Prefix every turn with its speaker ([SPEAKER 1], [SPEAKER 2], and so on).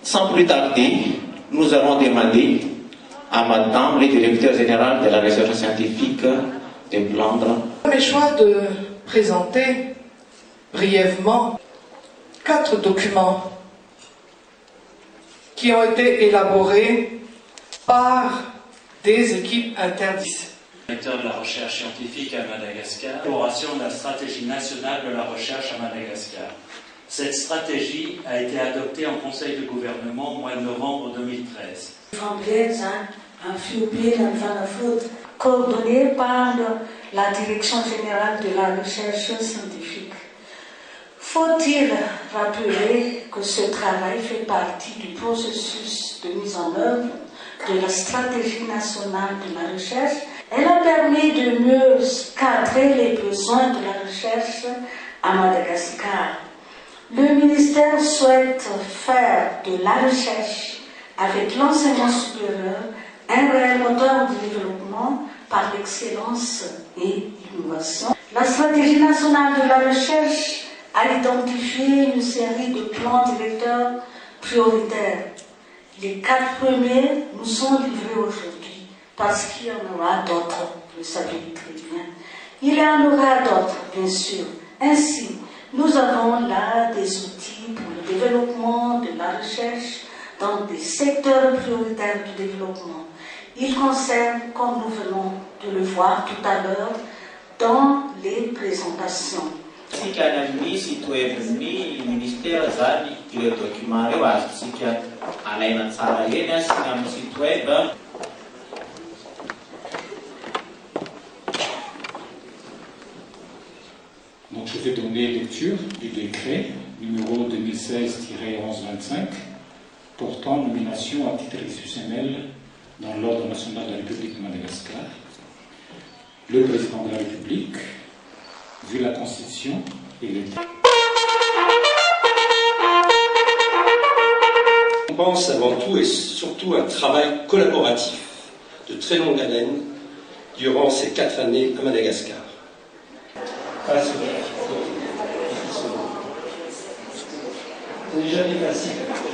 [SPEAKER 1] Sans plus tarder, nous allons demander à Madame le directeur général de la recherche scientifique de prendre.
[SPEAKER 2] J'ai choix de présenter brièvement 4 documents qui ont été élaborés par des équipes interdisciplinaires.
[SPEAKER 3] Directeur de la recherche scientifique à Madagascar, élaboration de la stratégie nationale de la recherche à Madagascar. Cette stratégie a été adoptée en Conseil de gouvernement au mois de novembre 2013.
[SPEAKER 4] Coordonné par la Direction générale de la recherche scientifique. Faut-il rappeler que ce travail fait partie du processus de mise en œuvre de la stratégie nationale de la recherche? Elle a permis de mieux cadrer les besoins de la recherche à Madagascar. Le ministère souhaite faire de la recherche avec l'enseignement supérieur un réel moteur de développement par l'excellence et l'innovation. La stratégie nationale de la recherche a identifié une série de plans directeurs prioritaires. Les 4 premiers nous sont livrés aujourd'hui parce qu'il y en aura d'autres, vous le savez très bien. Il y en aura d'autres, bien sûr. Ainsi, nous avons là des outils pour le développement de la recherche dans des secteurs prioritaires du développement. Ils concernent, comme nous venons de le voir tout à l'heure, dans les présentations.
[SPEAKER 5] Donc je vais donner lecture du décret numéro 2016-1125 portant nomination à titre exceptionnel dans l'ordre national de la République de Madagascar. Le président de la République, vu la Constitution et l'État.
[SPEAKER 6] On pense avant tout et surtout à un travail collaboratif de très longue haleine durant ces 4 années à Madagascar.
[SPEAKER 7] C'est déjà difficile.